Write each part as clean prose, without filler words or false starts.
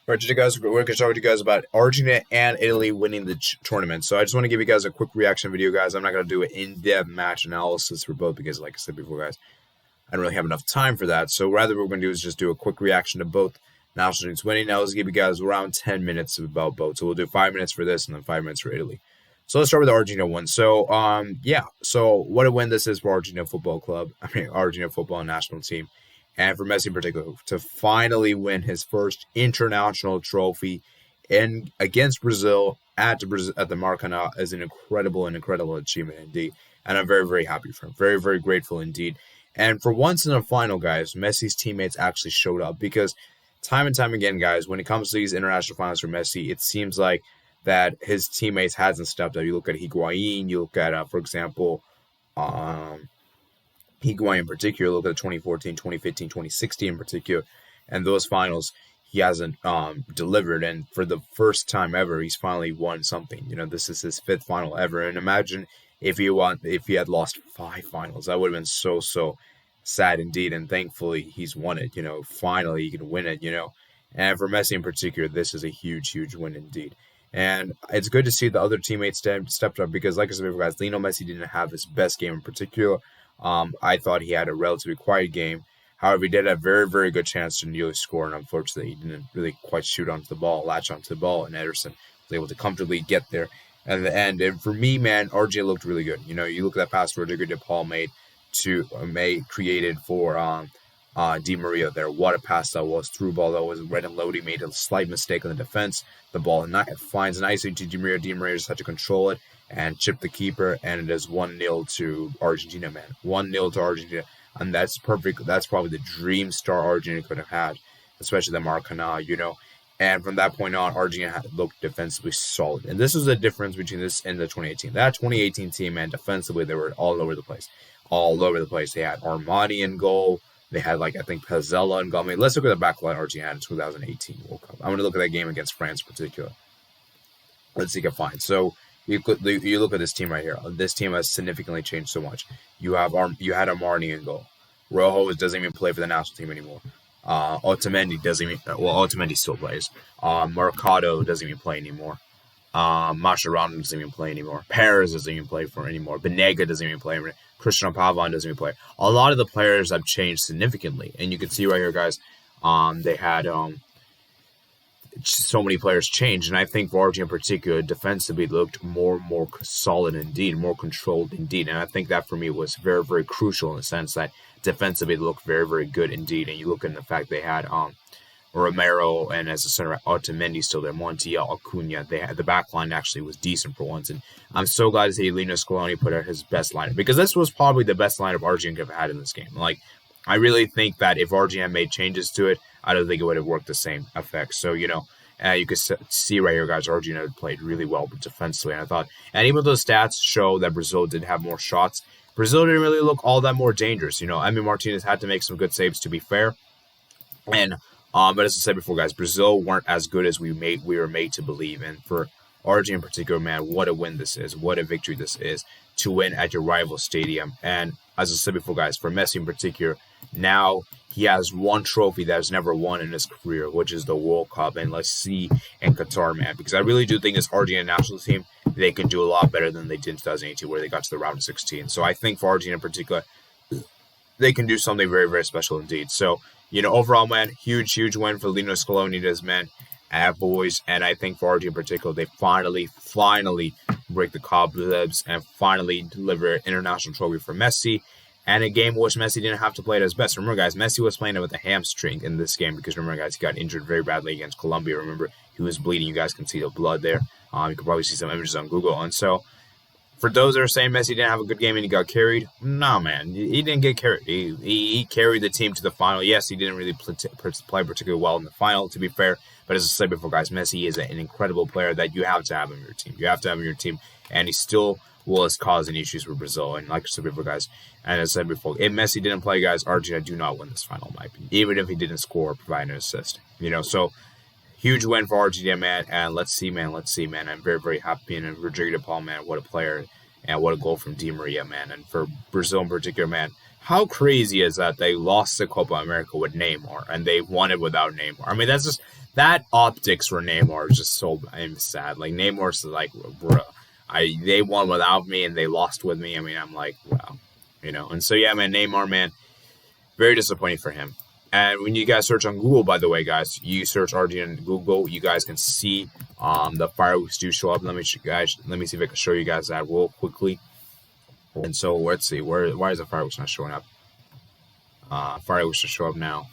All right, today, guys, we're going to talk to you guys about Argentina and Italy winning the tournament. So I just want to give you guys a quick reaction video, guys. I'm not going to do an in-depth match analysis for both because, like I said before, guys, I don't really have enough time for that. So rather, what we're going to do is just do a quick reaction to both national teams winning. Now, let's give you guys around 10 minutes about both. So we'll do 5 minutes for this and then 5 minutes for Italy. So let's start with the Argentina one. So, So what a win this is for Argentina Football Club. Argentina Football National Team. And for Messi in particular, to finally win his first international trophy against Brazil at the Maracanã is an incredible achievement indeed. And I'm very, very happy for him. Very, very grateful indeed. And for once in a final, guys, Messi's teammates actually showed up because time and time again, guys, when it comes to these international finals for Messi, it seems like that his teammates hasn't stepped up. You look at Higuain, you look at, for example, Higuain in particular, look at 2014, 2015, 2016 in particular, and those finals he hasn't delivered. And for the first time ever, he's finally won something. You know, this is his 5th final ever. And imagine if he had lost 5 finals, that would have been so sad indeed. And thankfully, he's won it. You know, finally he can win it. You know, and for Messi in particular, this is a huge win indeed. And it's good to see the other teammates stepped up because, like I said before, guys, Lionel Messi didn't have his best game in particular. I thought he had a relatively quiet game. However, he did have a very, very good chance to nearly score, and unfortunately, he didn't really quite latch onto the ball, and Ederson was able to comfortably get there at the end. And for me, man, RJ looked really good. You know, you look at that pass Rodrigo de Paul created for Di Maria there. What a pass that was. Through ball that was red and low. He made a slight mistake on the defense. The ball finds nicely to Di Maria. Di Maria just had to control it and chip the keeper, and it is 1-0 to Argentina, man. 1-0 to Argentina. And that's perfect. That's probably the dream start Argentina could have had, especially the Maracanã, you know. And from that point on, Argentina looked defensively solid. And this was the difference between this and the 2018. That 2018 team, man, defensively, they were all over the place. All over the place. They had Armani in goal. They had, I think, Pezzella in goal. I mean, let's look at the back line Argentina had in 2018 World Cup. I'm going to look at that game against France in particular. Let's see if I can find. So, you look at this team right here. This team has significantly changed so much. You had Armani in goal. Rojo doesn't even play for the national team anymore. Otamendi doesn't even. Well, Otamendi still plays. Mercado doesn't even play anymore. Mascherano doesn't even play anymore. Perez doesn't even play for anymore. Benega doesn't even play anymore. Cristiano Pavon doesn't even play. A lot of the players have changed significantly, and you can see right here, guys. They had so many players changed, and I think for Argentina in particular, defensively looked more solid indeed, more controlled indeed, and I think that for me was very, very crucial in the sense that defensively looked very, very good indeed. And you look at the fact they had Romero and as a center Otamendi still there, Montiel, Acuna. They had the back line actually was decent for once, and I'm so glad to see Lionel Scaloni put out his best lineup because this was probably the best lineup Argentina could have had in this game. I really think that if Argentina made changes to it, I don't think it would have worked the same effect. So, you know, you could see right here, guys, Argentina played really well defensively. And I thought, and even though the stats show that Brazil did have more shots, Brazil didn't really look all that more dangerous. You know, Martinez had to make some good saves to be fair. And, but as I said before, guys, Brazil weren't as good as we were made to believe. And for Argentina in particular, man, what a win this is. What a victory this is to win at your rival stadium. And as I said before, guys, for Messi in particular, now he has one trophy that has never won in his career, which is the World Cup. And let's see in Qatar, man, because I really do think this Argentina national team, they can do a lot better than they did in 2018, where they got to the round of 16. So I think for Argentina in particular, they can do something very, very special indeed. So, you know, overall, man, huge win for Lionel Scaloni and his men and boys. And I think for Argentina in particular, they finally break the cobwebs and finally deliver an international trophy for Messi. And a game in which Messi didn't have to play at his best. Remember, guys, Messi was playing with a hamstring in this game because, remember, guys, he got injured very badly against Colombia. Remember, he was bleeding. You guys can see the blood there. You can probably see some images on Google. And so, for those that are saying Messi didn't have a good game and he got carried, no, man, he didn't get carried. He carried the team to the final. Yes, he didn't really play particularly well in the final, to be fair. But as I said before, guys, Messi is an incredible player that you have to have in your team. You have to have in your team. And he still was causing issues for Brazil. And like I said before, guys, and as I said before, if Messi didn't play, guys, Argentina do not win this final, in my opinion, even if he didn't score or provide an assist. You know, so huge win for Argentina, man. And let's see, man. I'm very, very happy. And Rodrigo de Paul, man, what a player. And what a goal from Di Maria, man. And for Brazil in particular, man, how crazy is that they lost the Copa America with Neymar and they won it without Neymar? I mean, that's just that optics for Neymar is just so sad. Like Neymar's like, bro, they won without me and they lost with me. I mean, I'm like, wow, And so yeah, man, Neymar, man, very disappointing for him. And when you guys search on Google, by the way, guys, you search Argentina on Google, you guys can see the fireworks do show up. Let me see if I can show you guys that real quickly. And so let's see, why is the fireworks not showing up? Fireworks should show up now.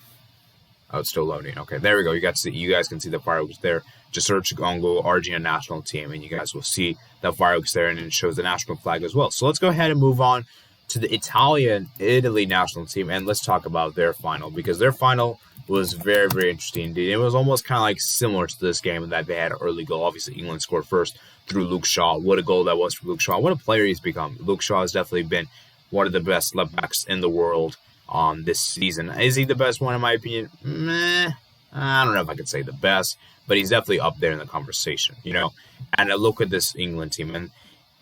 Oh, it's still loading. Okay, there we go. You guys can see the fireworks there. Just search on Google Argentina national team, and you guys will see the fireworks there, and it shows the national flag as well. So let's go ahead and move on to the Italy national team, and let's talk about their final, because their final was very, very interesting indeed. It was almost kind of like similar to this game in that they had an early goal. Obviously, England scored first through Luke Shaw. What a goal that was for Luke Shaw. What a player he's become. Luke Shaw has definitely been one of the best left backs in the world this season. Is he the best one in my opinion? I don't know if I could say the best, but he's definitely up there in the conversation, And I look at this England team, and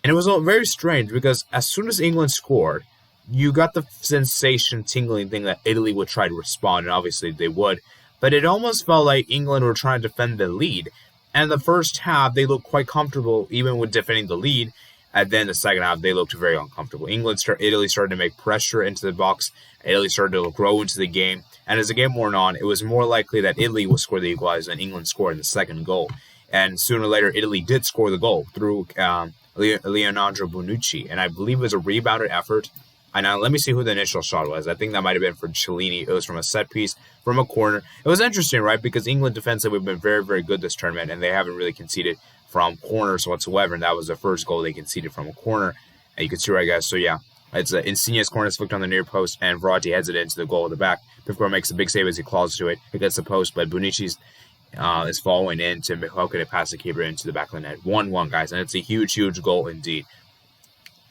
it was all very strange because as soon as England scored, you got the sensation tingling thing that Italy would try to respond, and obviously they would. But it almost felt like England were trying to defend the lead. And the first half, they looked quite comfortable, even with defending the lead. And then the second half, they looked very uncomfortable. Italy started to make pressure into the box. Italy started to grow into the game. And as the game wore on, it was more likely that Italy would score the equalizer than England scored in the second goal. And sooner or later, Italy did score the goal through Leonardo Bonucci. And I believe it was a rebounded effort. And now let me see who the initial shot was. I think that might have been for Cellini. It was from a set piece, from a corner. It was interesting, right? Because England defensively have been very, very good this tournament, and they haven't really conceded from corners whatsoever. And that was the first goal they conceded from a corner. And you can see right, guys. So yeah, it's Insigne's corner is flicked on the near post, and Verratti heads it into the goal at the back. Pickford makes a big save as he claws to it. It gets the post, but Bonucci's is following in to Mihoka to pass the keeper into the back of the net. 1-1, guys, and it's a huge, huge goal indeed.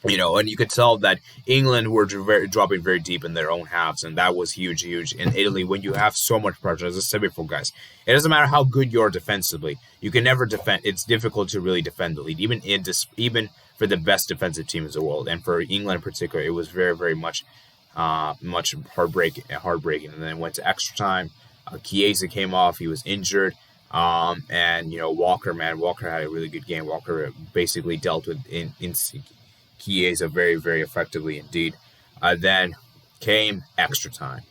And you could tell that England were dropping very deep in their own halves, and that was huge, huge. In Italy, when you have so much pressure, as I said before, guys, it doesn't matter how good you are defensively. You can never defend. It's difficult to really defend the lead, even for the best defensive teams in the world. And for England in particular, it was very, very much heartbreaking. And then went to extra time. Chiesa came off. He was injured. And Walker had a really good game. Walker basically dealt with Chiesa very, very effectively indeed. Then came extra time,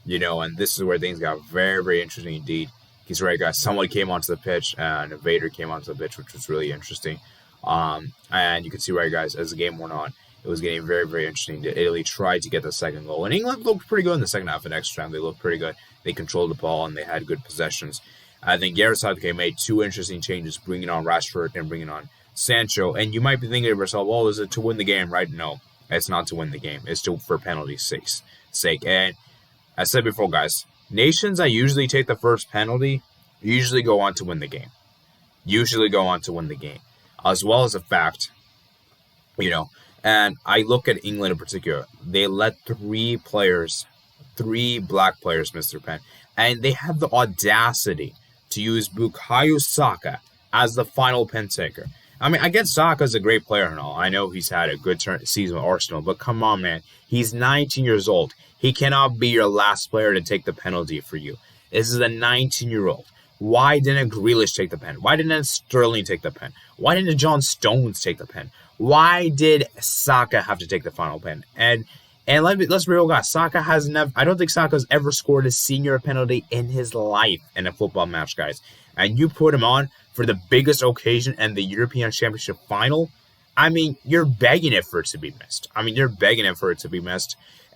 and this is where things got very, very interesting indeed. He's right, guys. Someone came onto the pitch, and a Vader came onto the pitch, which was really interesting. And you can see right, guys, as the game went on, it was getting very, very interesting. Italy tried to get the second goal, and England looked pretty good in the second half. In extra time, they looked pretty good. They controlled the ball, and they had good possessions. I think Gareth Southgate made two interesting changes, bringing on Rashford and bringing on Sancho. And you might be thinking to yourself, well, is it to win the game, right? No, it's not to win the game. It's for penalty's sake. And I said before, guys, nations that usually take the first penalty usually go on to win the game. As well as the fact, and I look at England in particular, they let three black players miss their pen. And they have the audacity to use Bukayo Saka as the final pen taker. I mean, I get Saka's a great player and all. I know he's had a good season with Arsenal, but come on, man. He's 19 years old. He cannot be your last player to take the penalty for you. This is a 19-year-old. Why didn't Grealish take the pen? Why didn't Sterling take the pen? Why didn't John Stones take the pen? Why did Saka have to take the final pen? And let's be real, guys. Saka has never. I don't think Saka's ever scored a senior penalty in his life in a football match, guys. And you put him on for the biggest occasion and the European Championship final. I mean, you're begging it for it to be missed.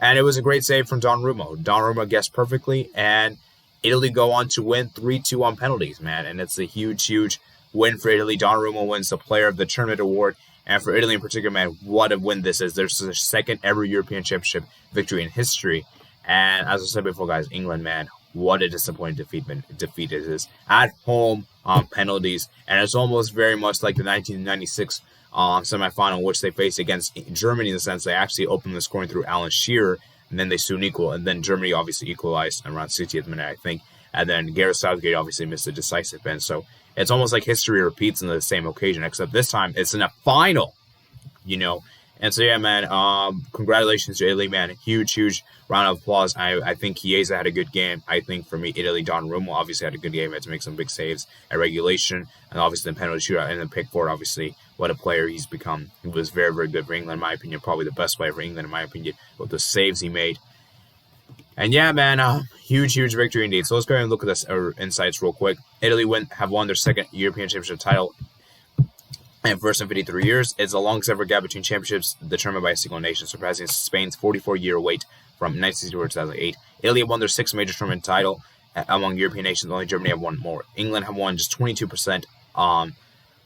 And it was a great save from Donnarumma. Donnarumma guessed perfectly, and Italy go on to win 3-2 on penalties, man. And it's a huge, huge win for Italy. Donnarumma wins the Player of the Tournament award. And for Italy in particular, man, what a win this is. There's the second ever European Championship victory in history. And as I said before, guys, England, man, what a disappointing defeat it is. At home on penalties. And it's almost very much like the 1996 semifinal, which they faced against Germany in the sense they actually opened the scoring through Alan Shearer, and then they soon equal. And then Germany obviously equalized around 60th minute, I think. And then Gareth Southgate obviously missed a decisive pen. So it's almost like history repeats in the same occasion, except this time it's in a final, And so yeah, man. Congratulations to Italy, man. Huge round of applause. I think Chiesa had a good game. I think for me, Italy, Donnarumma obviously had a good game. Had to make some big saves at regulation, and obviously the penalty shootout and the Pickford. Obviously, what a player he's become. He was very good for England, in my opinion. Probably the best player for England, in my opinion, with the saves he made. And yeah, man, huge victory indeed. So let's go ahead and look at this insights real quick. Italy have won their second European Championship title and first in 53 years. It's the longest ever gap between championships determined by a single nation, surpassing Spain's 44-year wait from 1960 to 2008. Italy have won their sixth major tournament title among European nations. Only Germany have won more. England have won just 22%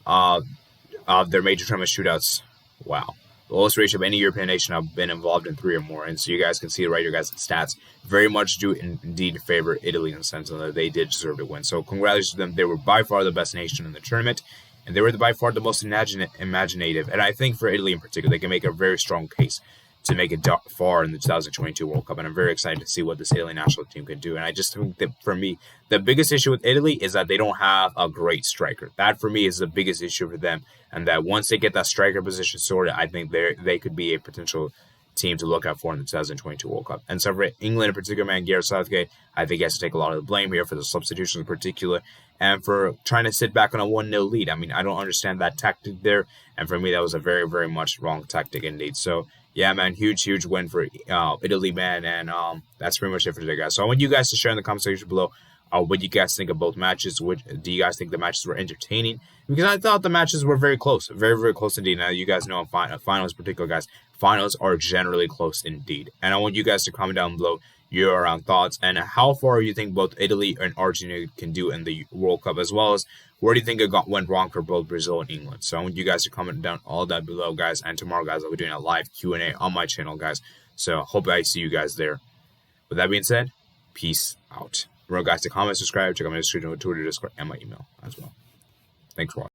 of their major tournament shootouts. Wow. The lowest ratio of any European nation have been involved in 3 or more. And so you guys can see right here, guys, the stats very much do indeed favor Italy in the sense that they did deserve to win. So congratulations to them. They were by far the best nation in the tournament. And they were by far the most imaginative. And I think for Italy in particular, they can make a very strong case to make it far in the 2022 World Cup. And I'm very excited to see what this Italy national team can do. And I just think that for me, the biggest issue with Italy is that they don't have a great striker. That for me is the biggest issue for them. And that once they get that striker position sorted, I think they could be a potential team to look out for in the 2022 World Cup. And so for England in particular, man, Gareth Southgate, I think he has to take a lot of the blame here for the substitutions in particular and for trying to sit back on a 1-0 lead. I mean, I don't understand that tactic there. And for me, that was a very much wrong tactic indeed. So, yeah, man, huge win for Italy, man. And that's pretty much it for today, guys. So I want you guys to share in the comment section below what you guys think of both matches. Do you guys think the matches were entertaining? Because I thought the matches were very close. Very close indeed. Now, you guys know in finals in particular, guys, finals are generally close indeed. And I want you guys to comment down below your thoughts and how far you think both Italy and Argentina can do in the World Cup, as well as where do you think it went wrong for both Brazil and England. So I want you guys to comment down all that below, guys. And tomorrow, guys, I'll be doing a live Q&A on my channel, guys. So hope I see you guys there. With that being said, peace out. Remember, guys, to comment, subscribe, check out my description, Twitter, Discord, and my email as well. Thanks for watching.